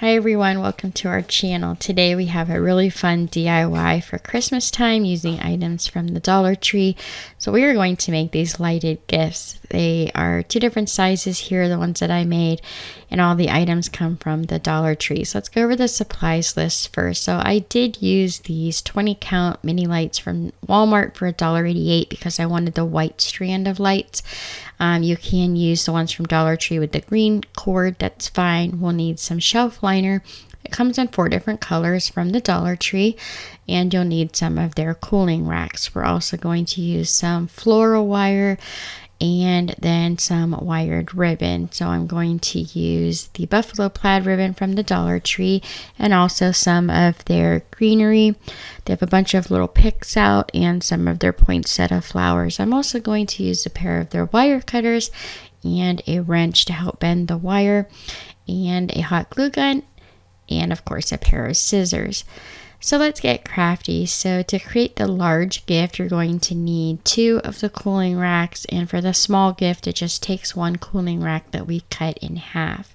Hi everyone, welcome to our channel. Today we have a really fun DIY for Christmas time using items from the Dollar Tree. So we are going to make these lighted gifts. They are two different sizes here, the ones that I made, and all the items come from the Dollar Tree. So let's go over the supplies list first. So I did use these 20 count mini lights from Walmart for $1.88 because I wanted the white strand of lights. You can use the ones from Dollar Tree with the green cord, that's fine. We'll need some shelf liner. It comes in 4 different colors from the Dollar Tree, and you'll need some of their cooling racks. We're also going to use some floral wire and then some wired ribbon. So I'm going to use the buffalo plaid ribbon from the Dollar Tree and also some of their greenery. They have a bunch of little picks out and some of their poinsettia flowers. I'm also going to use a pair of their wire cutters and a wrench to help bend the wire, and a hot glue gun, and of course a pair of scissors. So let's get crafty. So to create the large gift, you're going to need 2 of the cooling racks, and for the small gift, it just takes 1 cooling rack that we cut in half.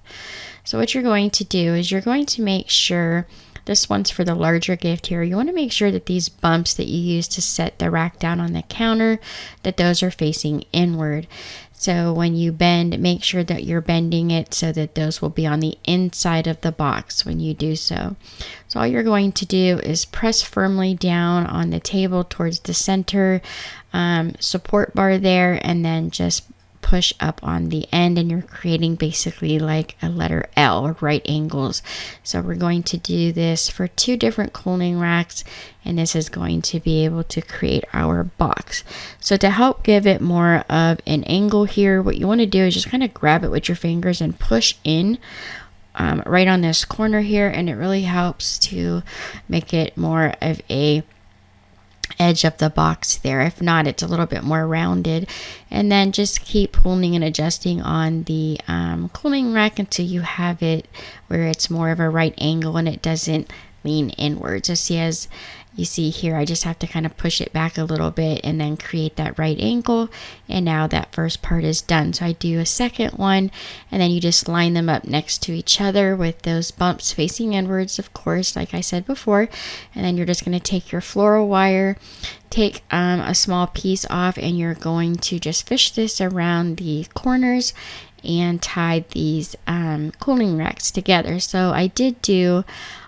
So what you're going to do is you're going to make sure, this one's for the larger gift here, you want to make sure that these bumps that you use to set the rack down on the counter, that those are facing inward. So when you bend, make sure that you're bending it so that those will be on the inside of the box when you do so. So all you're going to do is press firmly down on the table towards the center support bar there, and then just push up on the end, and you're creating basically like a letter L, or right angles. So we're going to do this for 2 different cooling racks, and this is going to be able to create our box. So to help give it more of an angle here, what you want to do is just kind of grab it with your fingers and push in right on this corner here, and it really helps to make it more of a edge of the box there. If not, it's a little bit more rounded. And then just keep pulling and adjusting on the cooling rack until you have it where it's more of a right angle and it doesn't lean inward. So see, as you see here, I just have to kind of push it back a little bit and then create that right angle, and now that first part is done. So I do a second one, and then you just line them up next to each other with those bumps facing inwards, of course, like I said before. And then you're just going to take your floral wire, take a small piece off, and you're going to just fish this around the corners and tie these cooling racks together. So I did do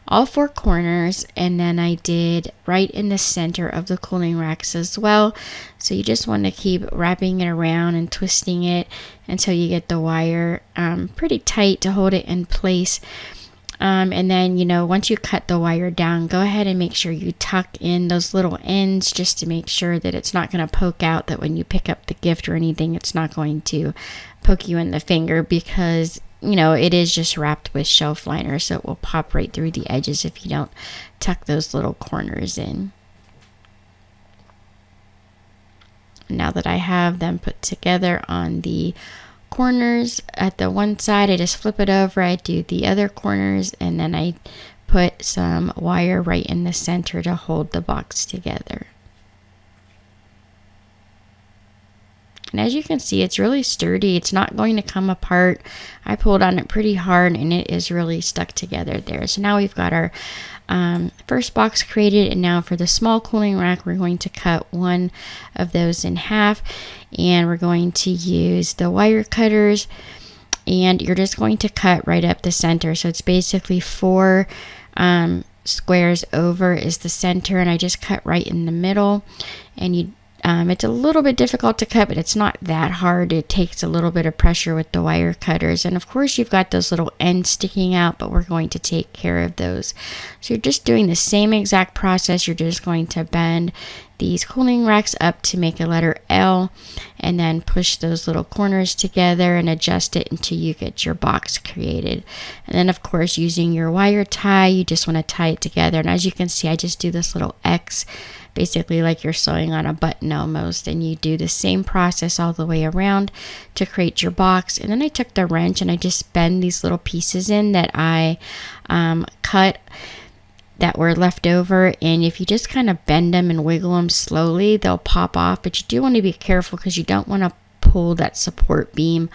all 4 corners, and then I did right in the center of the cooling racks as well. So you just want to keep wrapping it around and twisting it until you get the wire pretty tight to hold it in place. And then, once you cut the wire down, go ahead and make sure you tuck in those little ends just to make sure that it's not going to poke out, that when you pick up the gift or anything, it's not going to poke you in the finger, because it is just wrapped with shelf liner, so it will pop right through the edges if you don't tuck those little corners in. Now that I have them put together on the corners at the one side, I just flip it over, I do the other corners, and then I put some wire right in the center to hold the box together. And as you can see, it's really sturdy. It's not going to come apart. I pulled on it pretty hard, and it is really stuck together there. So now we've got our first box created, and now for the small cooling rack, we're going to cut one of those in half, and we're going to use the wire cutters, and you're just going to cut right up the center. So it's basically 4 squares over is the center, and I just cut right in the middle. And it's a little bit difficult to cut, but it's not that hard. It takes a little bit of pressure with the wire cutters. And of course, you've got those little ends sticking out, but we're going to take care of those. So you're just doing the same exact process. You're just going to bend these cooling racks up to make a letter L, and then push those little corners together and adjust it until you get your box created. And then of course, using your wire tie, you just want to tie it together. And as you can see, I just do this little X, basically like you're sewing on a button almost, and you do the same process all the way around to create your box. And then I took the wrench and I just bend these little pieces in that I cut that were left over, and if you just kind of bend them and wiggle them slowly, they'll pop off. But you do want to be careful because you don't want to pull that support beam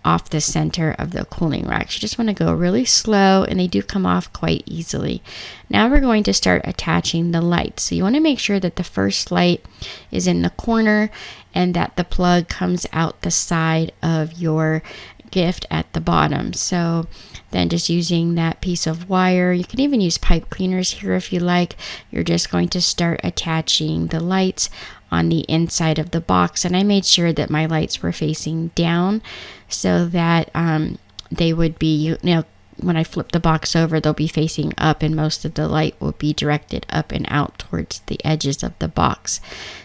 off the center of the cooling racks. You just want to go really slow, and they do come off quite easily. Now we're going to start attaching the lights. So you want to make sure that the first light is in the corner and that the plug comes out the side of your gift at the bottom. So then just using that piece of wire, you can even use pipe cleaners here if you like. You're just going to start attaching the lights on the inside of the box, and I made sure that my lights were facing down so that they would be, when I flip the box over, they'll be facing up, and most of the light will be directed up and out towards the edges of the box.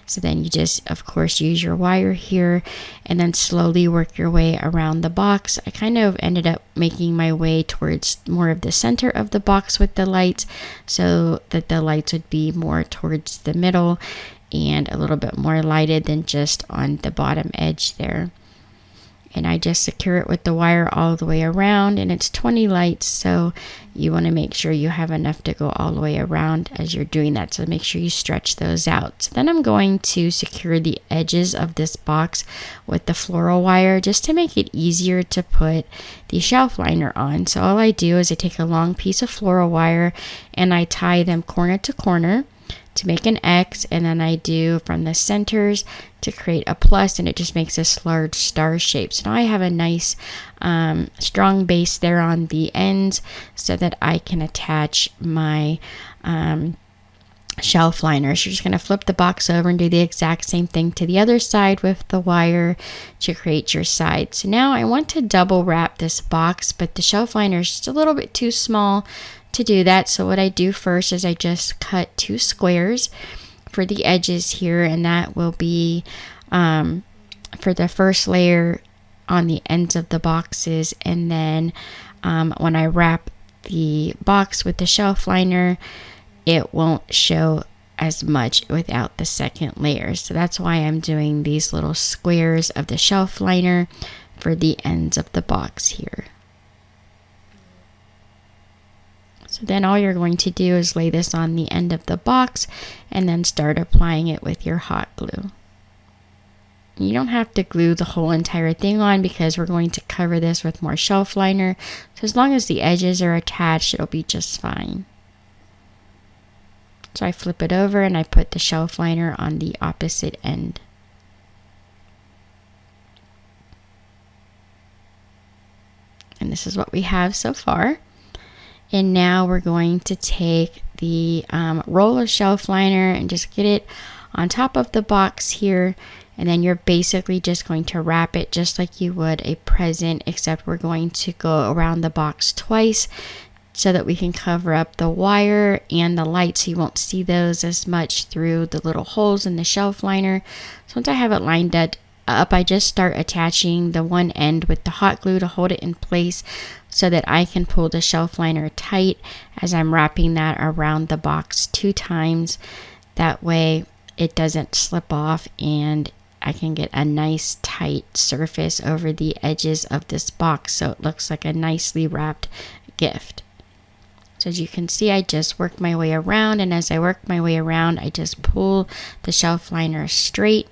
So then you just, of course, use your wire here and then slowly work your way around the box. I kind of ended up making my way towards more of the center of the box with the lights so that the lights would be more towards the middle and a little bit more lighted than just on the bottom edge there. And I just secure it with the wire all the way around, and it's 20 lights, so you want to make sure you have enough to go all the way around as you're doing that, so make sure you stretch those out. So then I'm going to secure the edges of this box with the floral wire just to make it easier to put the shelf liner on. So all I do is I take a long piece of floral wire and I tie them corner to corner to make an X, and then I do from the centers to create a plus, and it just makes this large star shape. So now I have a nice strong base there on the ends so that I can attach my shelf liner. So you're just going to flip the box over and do the exact same thing to the other side with the wire to create your side. So now I want to double wrap this box, but the shelf liner is just a little bit too small to do that. So what I do first is I just cut 2 squares for the edges here, and that will be for the first layer on the ends of the boxes, and then when I wrap the box with the shelf liner, it won't show as much without the second layer. So that's why I'm doing these little squares of the shelf liner for the ends of the box here. So then all you're going to do is lay this on the end of the box and then start applying it with your hot glue. You don't have to glue the whole entire thing on because we're going to cover this with more shelf liner. So as long as the edges are attached, it'll be just fine. So I flip it over and I put the shelf liner on the opposite end. And this is what we have so far. And now we're going to take the roll of shelf liner and just get it on top of the box here. And then you're basically just going to wrap it just like you would a present, except we're going to go around the box twice so that we can cover up the wire and the light so you won't see those as much through the little holes in the shelf liner. So once I have it lined up, I just start attaching the one end with the hot glue to hold it in place so that I can pull the shelf liner tight as I'm wrapping that around the box 2 times. That way it doesn't slip off and I can get a nice tight surface over the edges of this box so it looks like a nicely wrapped gift. So as you can see, I just work my way around, and as I work my way around, I just pull the shelf liner straight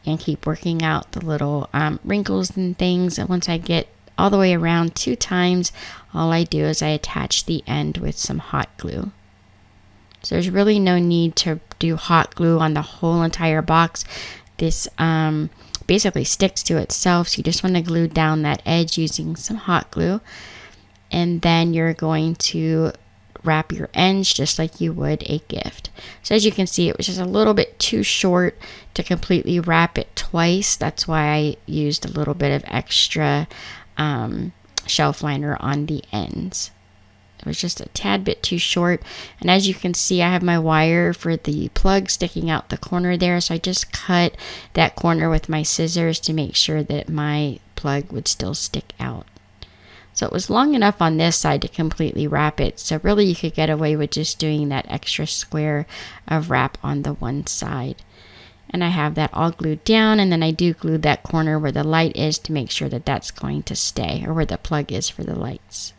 and keep working out the little wrinkles and things. And once I get all the way around 2 times, all I do is I attach the end with some hot glue. So there's really no need to do hot glue on the whole entire box. This basically sticks to itself, so you just want to glue down that edge using some hot glue. And then you're going to wrap your ends just like you would a gift. So as you can see, it was just a little bit too short to completely wrap it twice. That's why I used a little bit of extra shelf liner on the ends. It was just a tad bit too short. And as you can see, I have my wire for the plug sticking out the corner there. So I just cut that corner with my scissors to make sure that my plug would still stick out. So it was long enough on this side to completely wrap it. So really you could get away with just doing that extra square of wrap on the one side. And I have that all glued down, and then I do glue that corner where the light is to make sure that that's going to stay, or where the plug is for the lights.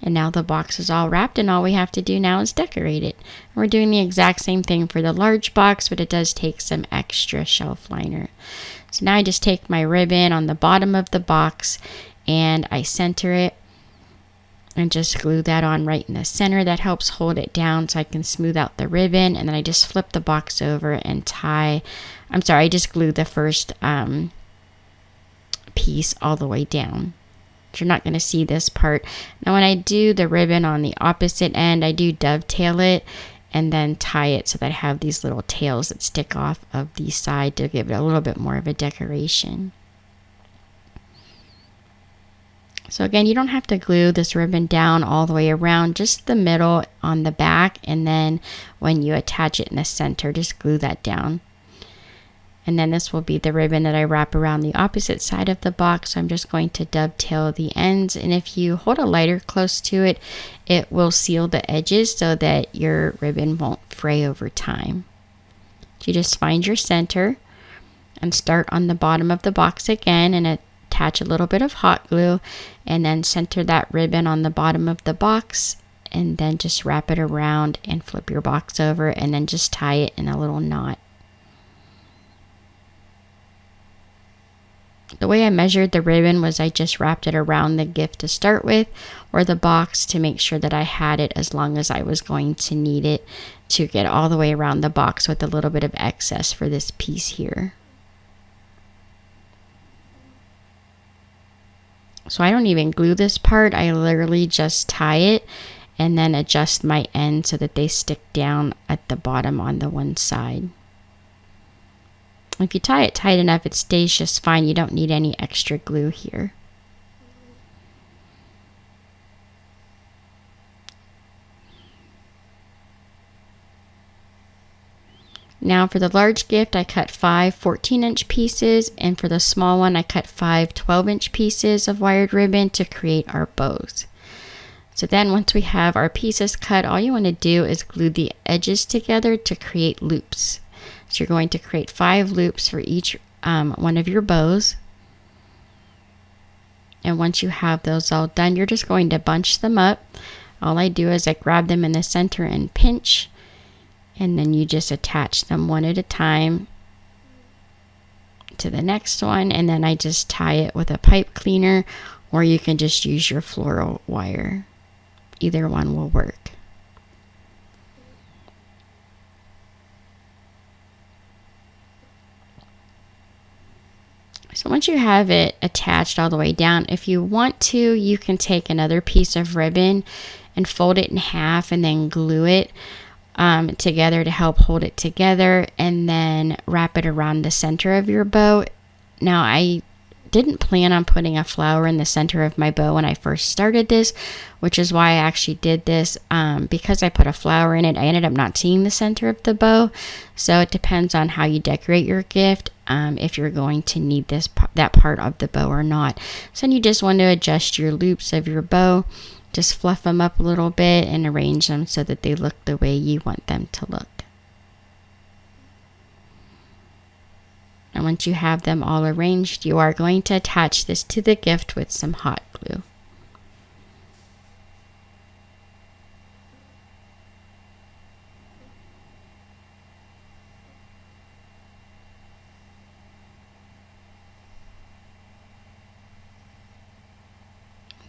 And now the box is all wrapped, and all we have to do now is decorate it. We're doing the exact same thing for the large box, but it does take some extra shelf liner. So now I just take my ribbon on the bottom of the box and I center it and just glue that on right in the center. That helps hold it down so I can smooth out the ribbon. And then I just flip the box over and I just glue the first piece all the way down. You're not going to see this part. Now when I do the ribbon on the opposite end, I do dovetail it and then tie it so that I have these little tails that stick off of the side to give it a little bit more of a decoration. So again, you don't have to glue this ribbon down all the way around, just the middle on the back, and then when you attach it in the center, just glue that down. And then this will be the ribbon that I wrap around the opposite side of the box. So I'm just going to dovetail the ends, and if you hold a lighter close to it, it will seal the edges so that your ribbon won't fray over time. So you just find your center and start on the bottom of the box again and attach a little bit of hot glue, and then center that ribbon on the bottom of the box, and then just wrap it around and flip your box over, and then just tie it in a little knot. The way I measured the ribbon was I just wrapped it around the gift to start with, or the box, to make sure that I had it as long as I was going to need it to get all the way around the box with a little bit of excess for this piece here. So I don't even glue this part. I literally just tie it and then adjust my ends so that they stick down at the bottom on the one side. If you tie it tight enough, it stays just fine. You don't need any extra glue here. Now for the large gift, I cut 5 14-inch pieces, and for the small one, I cut 5 12-inch pieces of wired ribbon to create our bows. So then once we have our pieces cut, all you want to do is glue the edges together to create loops. So you're going to create 5 loops for each one of your bows. And once you have those all done, you're just going to bunch them up. All I do is I grab them in the center and pinch, and then you just attach them one at a time to the next one, and then I just tie it with a pipe cleaner, or you can just use your floral wire. Either one will work. So once you have it attached all the way down, if you want to, you can take another piece of ribbon and fold it in half and then glue it together to help hold it together, and then wrap it around the center of your bow. Now I didn't plan on putting a flower in the center of my bow when I first started this, which is why I actually did this. Because I put a flower in it, I ended up not seeing the center of the bow. So it depends on how you decorate your gift, if you're going to need that part of the bow or not. So then you just want to adjust your loops of your bow. Just fluff them up a little bit and arrange them so that they look the way you want them to look. And once you have them all arranged, you are going to attach this to the gift with some hot glue.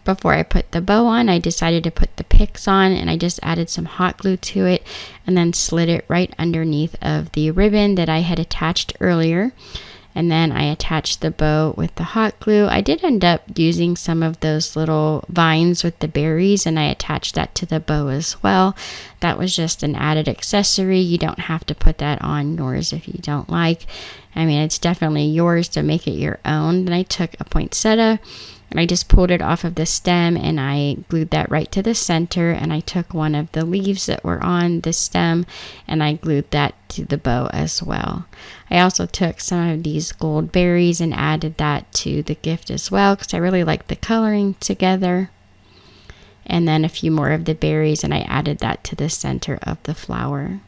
Before I put the bow on, I decided to put the picks on, and I just added some hot glue to it and then slid it right underneath of the ribbon that I had attached earlier. And then I attached the bow with the hot glue. I did end up using some of those little vines with the berries, and I attached that to the bow as well. That was just an added accessory. You don't have to put that on yours if you don't like. I mean, it's definitely yours to make it your own. Then I took a poinsettia and I just pulled it off of the stem, and I glued that right to the center, and I took one of the leaves that were on the stem and I glued that to the bow as well. I also took some of these gold berries and added that to the gift as well, because I really like the coloring together. And then a few more of the berries, and I added that to the center of the flower.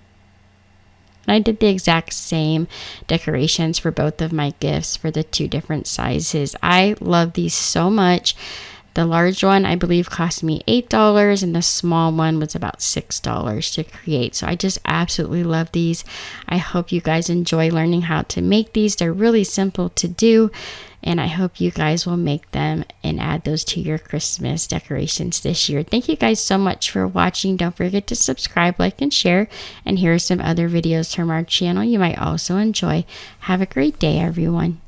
And I did the exact same decorations for both of my gifts for the 2 different sizes. I love these so much. The large one, I believe, cost me $8, and the small one was about $6 to create. So I just absolutely love these. I hope you guys enjoy learning how to make these. They're really simple to do, and I hope you guys will make them and add those to your Christmas decorations this year. Thank you guys so much for watching. Don't forget to subscribe, like, and share. And here are some other videos from our channel you might also enjoy. Have a great day, everyone.